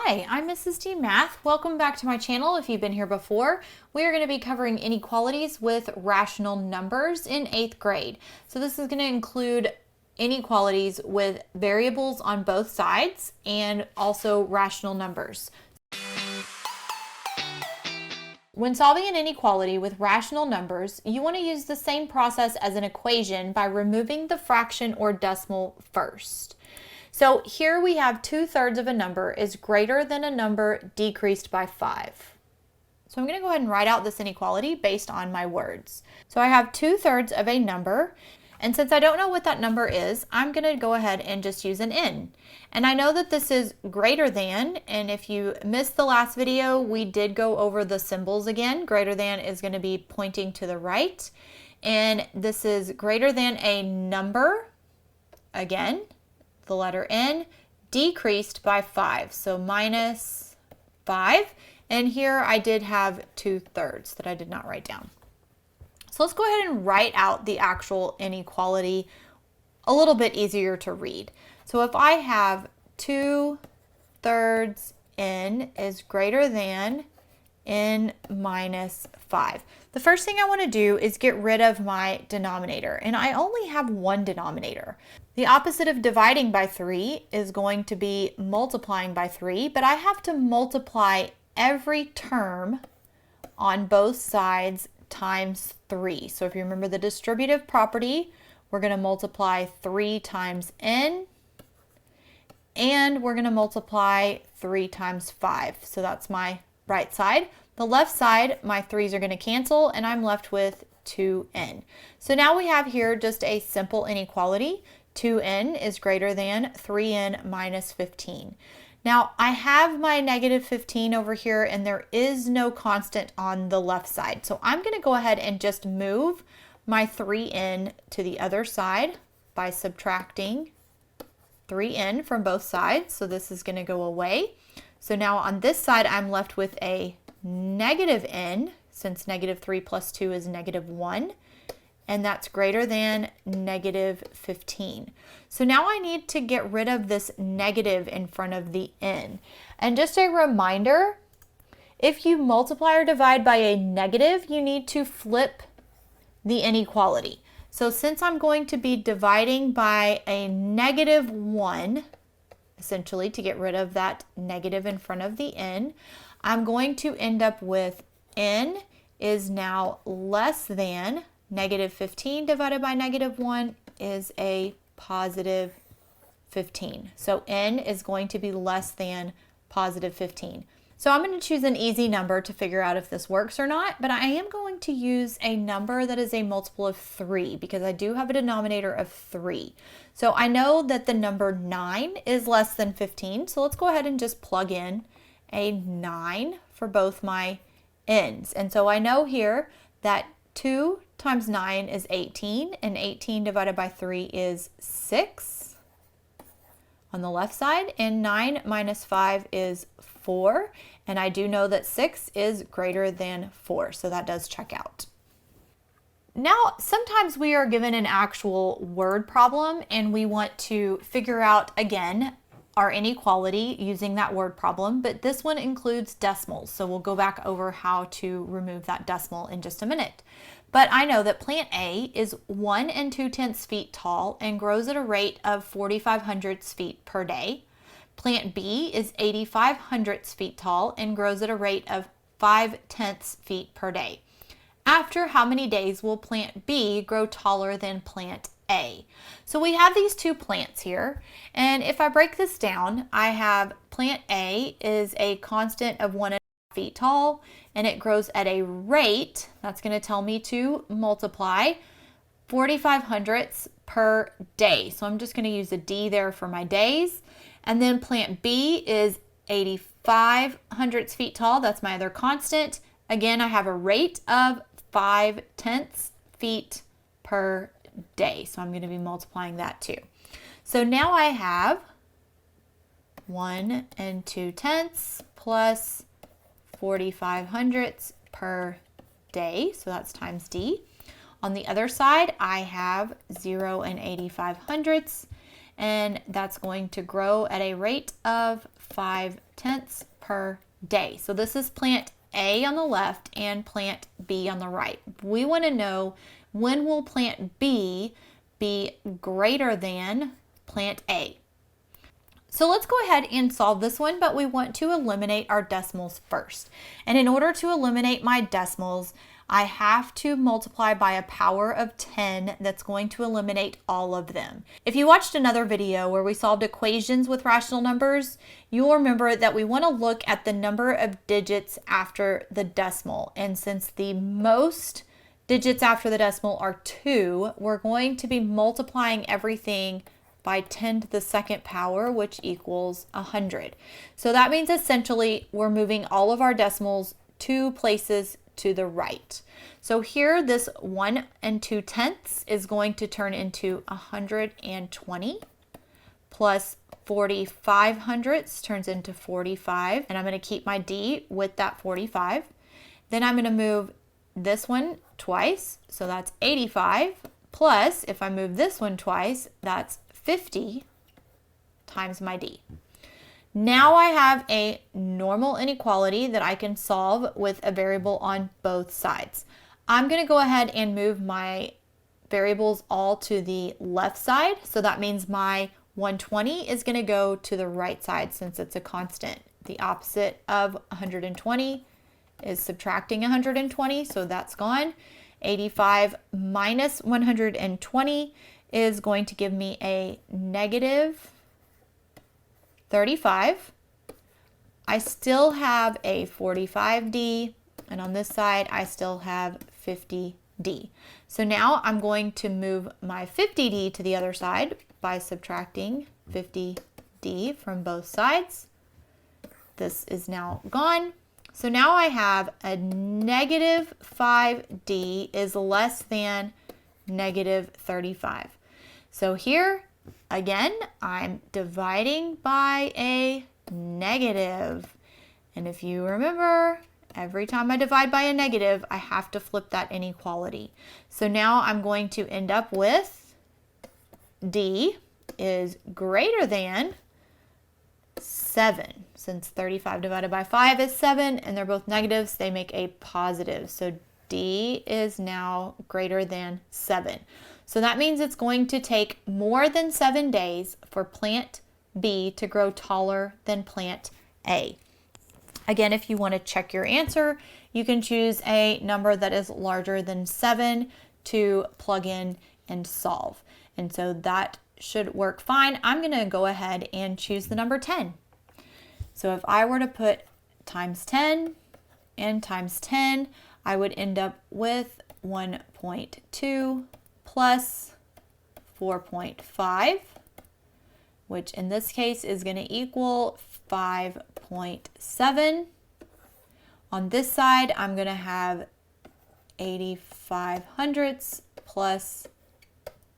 Hi, I'm Mrs.D Math. Welcome back to my channel. If you've been here before, we are going to be covering inequalities with rational numbers in 8th grade. So this is going to include inequalities with variables on both sides and also rational numbers. When solving an inequality with rational numbers, you want to use the same process as an equation by removing the fraction or decimal first. So here we have 2/3 of a number is greater than a number decreased by 5. So I'm going to go ahead and write out this inequality based on my words. So I have 2/3 of a number, and since I don't know what that number is, I'm going to go ahead and just use an n. And I know that this is greater than, and if you missed the last video, we did go over the symbols again. Greater than is going to be pointing to the right, and this is greater than a number, again, the letter n, decreased by 5, so minus 5. And here I did have 2/3 that I did not write down. So let's go ahead and write out the actual inequality a little bit easier to read. So if I have 2/3 n is greater than n minus 5. The first thing I want to do is get rid of my denominator, and I only have one denominator. The opposite of dividing by 3 is going to be multiplying by 3, but I have to multiply every term on both sides times 3. So if you remember the distributive property, we're going to multiply 3 times n, and we're going to multiply 3 times 5. So that's my right side. The left side, my 3's are going to cancel, and I'm left with 2n. So now we have here just a simple inequality. 2n is greater than 3n minus 15. Now I have my negative 15 over here, and there is no constant on the left side. So I'm going to go ahead and just move my 3n to the other side by subtracting 3n from both sides. So this is going to go away. So now on this side, I'm left with a negative n, since negative 3 plus 2 is negative 1, and that's greater than negative 15. So now I need to get rid of this negative in front of the n. And just a reminder, if you multiply or divide by a negative, you need to flip the inequality. So since I'm going to be dividing by a negative 1, essentially to get rid of that negative in front of the n, I'm going to end up with n is now less than negative 15 divided by negative 1 is a positive 15. So n is going to be less than positive 15. So I'm going to choose an easy number to figure out if this works or not, but I am going to use a number that is a multiple of 3 because I do have a denominator of 3. So I know that the number 9 is less than 15, so let's go ahead and just plug in a 9 for both my n's. And so I know here that 2 times 9 is 18, and 18 divided by 3 is 6 on the left side, and 9 minus 5 is 4, and I do know that 6 is greater than 4, so that does check out. Now, sometimes we are given an actual word problem and we want to figure out, again, our inequality using that word problem, but this one includes decimals, so we'll go back over how to remove that decimal in just a minute. But I know that plant A is 1 2/10 feet tall and grows at a rate of 4,500 feet per day. Plant B is 8,500 feet tall and grows at a rate of 5/10 feet per day. After how many days will plant B grow taller than plant A? So we have these two plants here, and if I break this down, I have plant A is a constant of 1.5 feet tall, and it grows at a rate, that's going to tell me to multiply 4,500 per day. So I'm just going to use a D there for my days. And then plant B is 8,500 feet tall, that's my other constant. Again, I have a rate of 5/10 feet per day. So I'm going to be multiplying that too. So now I have 1 2/10 plus 4,500 per day. So that's times D. On the other side, I have 0 and 8,500. and that's going to grow at a rate of 5/10 per day. So this is plant A on the left and plant B on the right. We want to know, when will plant B be greater than plant A? So let's go ahead and solve this one, but we want to eliminate our decimals first. And in order to eliminate my decimals, I have to multiply by a power of 10 that's going to eliminate all of them. If you watched another video where we solved equations with rational numbers, you'll remember that we want to look at the number of digits after the decimal. And since the most digits after the decimal are 2, we're going to be multiplying everything by 10 to the second power, which equals 100. So that means essentially we're moving all of our decimals 2 places to the right. So here, this 1 2/10 is going to turn into 120, plus 45 hundredths turns into 45, and I'm going to keep my D with that 45. Then I'm going to move this one twice, so that's 85, plus if I move this one twice, that's 50 times my D. Now I have a normal inequality that I can solve with a variable on both sides. I'm going to go ahead and move my variables all to the left side. So that means my 120 is going to go to the right side since it's a constant. The opposite of 120 is subtracting 120, so that's gone. 85 minus 120 is going to give me a negative 35. I still have a 45D, and on this side I still have 50D. So now I'm going to move my 50D to the other side by subtracting 50D from both sides. This is now gone. So now I have a negative 5D is less than negative 35. So here, again, I'm dividing by a negative. And if you remember, every time I divide by a negative, I have to flip that inequality. So now I'm going to end up with D is greater than 7. Since 35 divided by 5 is 7, and they're both negatives, they make a positive. So D is now greater than 7. So that means it's going to take more than 7 days for plant B to grow taller than plant A. Again, if you want to check your answer, you can choose a number that is larger than 7 to plug in and solve. And so that should work fine. I'm going to go ahead and choose the number 10. So if I were to put times 10 and times 10, I would end up with 1.2 plus 4.5, which in this case is going to equal 5.7. On this side, I'm going to have 85 hundredths plus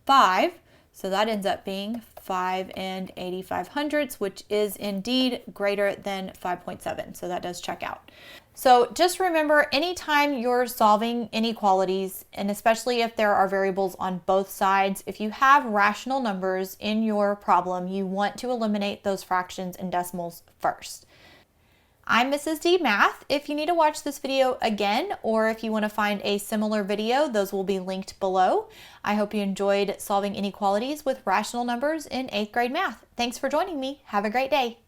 5. So that ends up being 5 and 85 hundredths, which is indeed greater than 5.7. So that does check out. So just remember, anytime you're solving inequalities, and especially if there are variables on both sides, if you have rational numbers in your problem, you want to eliminate those fractions and decimals first. I'm Mrs.D Math. If you need to watch this video again, or if you want to find a similar video, those will be linked below. I hope you enjoyed solving inequalities with rational numbers in 8th grade math. Thanks for joining me. Have a great day.